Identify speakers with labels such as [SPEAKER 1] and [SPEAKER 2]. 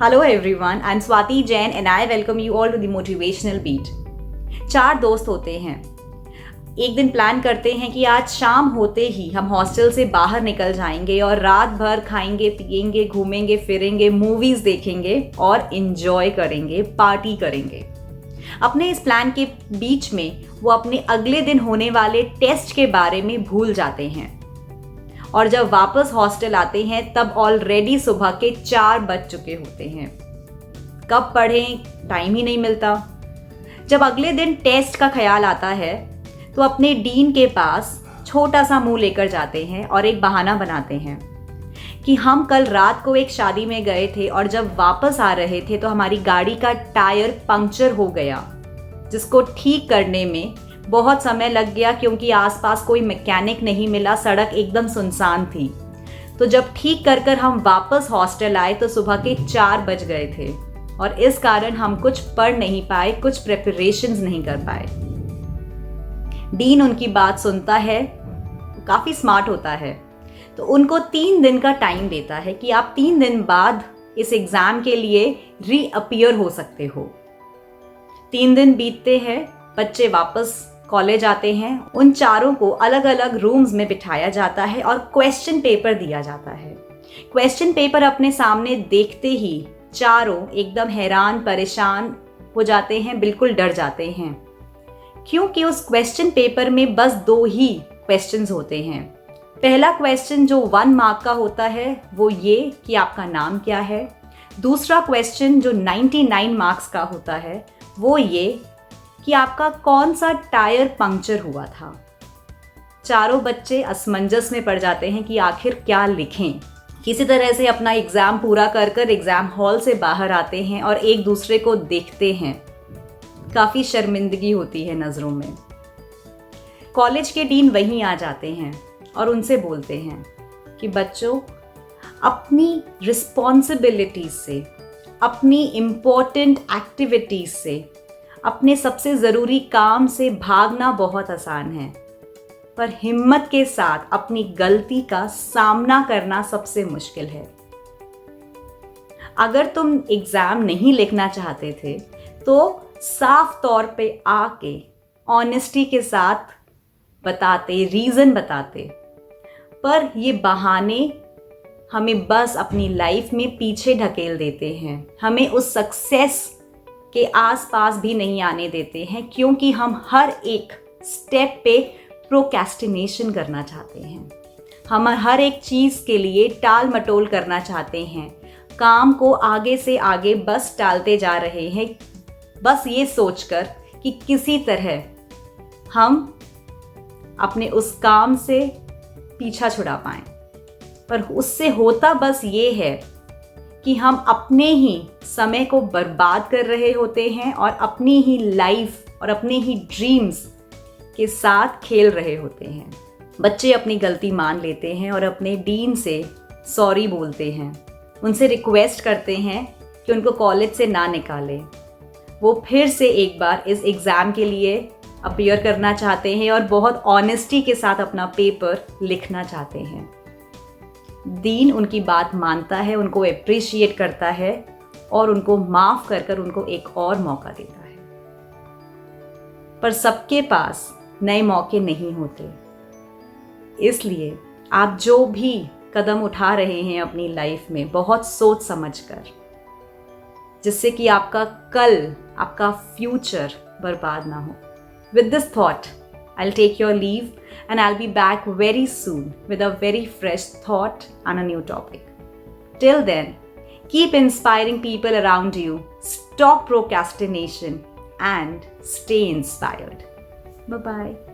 [SPEAKER 1] Hello everyone, I'm Swati Jain and I welcome you all to the Motivational Beat. 4 दोस्त होते हैं। एक दिन प्लान करते हैं कि आज शाम होते ही हम हॉस्टल से बाहर निकल जाएंगे और रात भर खाएंगे, पिएंगे, घूमेंगे, फिरेंगे, मूवीज़ देखेंगे और इन्जॉय करेंगे, पार्टी करेंगे। अपने इस प्लान के बीच में वो अपने अगले दिन होने वाले टेस्ट के बारे में भूल जाते हैं और जब वापस हॉस्टल आते हैं तब ऑलरेडी सुबह के 4 बज चुके होते हैं। कब पढ़ें, टाइम ही नहीं मिलता। जब अगले दिन टेस्ट का ख्याल आता है तो अपने डीन के पास छोटा सा मुंह लेकर जाते हैं और एक बहाना बनाते हैं कि हम कल रात को एक शादी में गए थे और जब वापस आ रहे थे तो हमारी गाड़ी का टायर पंक्चर हो गया, जिसको ठीक करने में बहुत समय लग गया क्योंकि आसपास कोई मैकेनिक नहीं मिला, सड़क एकदम सुनसान थी। तो जब ठीक कर हम वापस हॉस्टल आए तो सुबह के 4 बज गए थे और इस कारण हम कुछ पढ़ नहीं पाए, कुछ प्रिपरेशंस नहीं कर पाए। डीन उनकी बात सुनता है, काफ़ी स्मार्ट होता है, तो उनको 3 दिन का टाइम देता है कि आप 3 दिन बाद इस एग्ज़ाम के लिए रीअपियर हो सकते हो। 3 दिन बीतते हैं, बच्चे वापस कॉलेज आते हैं। उन चारों को अलग अलग रूम्स में बिठाया जाता है और क्वेश्चन पेपर दिया जाता है। क्वेश्चन पेपर अपने सामने देखते ही चारों एकदम हैरान परेशान हो जाते हैं, बिल्कुल डर जाते हैं, क्योंकि उस क्वेश्चन पेपर में बस 2 ही क्वेश्चंस होते हैं। पहला क्वेश्चन जो 1 मार्क का होता है वो ये कि आपका नाम क्या है। दूसरा क्वेश्चन जो 99 मार्क्स का होता है वो ये कि आपका कौन सा टायर पंक्चर हुआ था। चारों बच्चे असमंजस में पड़ जाते हैं कि आखिर क्या लिखें। किसी तरह से अपना एग्ज़ाम पूरा कर एग्ज़ाम हॉल से बाहर आते हैं और एक दूसरे को देखते हैं। काफ़ी शर्मिंदगी होती है नज़रों में। कॉलेज के डीन वहीं आ जाते हैं और उनसे बोलते हैं कि बच्चों, अपनी रिस्पॉन्सिबिलिटीज से, अपनी इम्पोर्टेंट एक्टिविटीज़ से, अपने सबसे ज़रूरी काम से भागना बहुत आसान है, पर हिम्मत के साथ अपनी गलती का सामना करना सबसे मुश्किल है। अगर तुम एग्ज़ाम नहीं लिखना चाहते थे तो साफ तौर पे आके ऑनेस्टी के साथ बताते, रीज़न बताते, पर ये बहाने हमें बस अपनी लाइफ में पीछे ढकेल देते हैं, हमें उस सक्सेस के आसपास भी नहीं आने देते हैं, क्योंकि हम हर एक स्टेप पे प्रोक्रेस्टिनेशन करना चाहते हैं। हम हर एक चीज़ के लिए टाल मटोल करना चाहते हैं, काम को आगे से आगे बस टालते जा रहे हैं, बस ये सोचकर कि किसी तरह हम अपने उस काम से पीछा छुड़ा पाएं। पर उससे होता बस ये है कि हम अपने ही समय को बर्बाद कर रहे होते हैं और अपनी ही लाइफ और अपने ही ड्रीम्स के साथ खेल रहे होते हैं। बच्चे अपनी गलती मान लेते हैं और अपने डीन से सॉरी बोलते हैं, उनसे रिक्वेस्ट करते हैं कि उनको कॉलेज से ना निकाले। वो फिर से एक बार इस एग्ज़ाम के लिए अपीयर करना चाहते हैं और बहुत ऑनेस्टी के साथ अपना पेपर लिखना चाहते हैं। डीन उनकी बात मानता है, उनको अप्रिशिएट करता है और उनको माफ़ कर उनको एक और मौका देता है। पर सबके पास नए मौके नहीं होते, इसलिए आप जो भी कदम उठा रहे हैं अपनी लाइफ में बहुत सोच समझकर, जिससे कि आपका कल, आपका फ्यूचर बर्बाद ना हो। With this thought, I'll take your leave and I'll be back very soon with a very fresh thought and a new topic. Till then, keep inspiring people around you, stop procrastination and stay inspired. Bye-bye.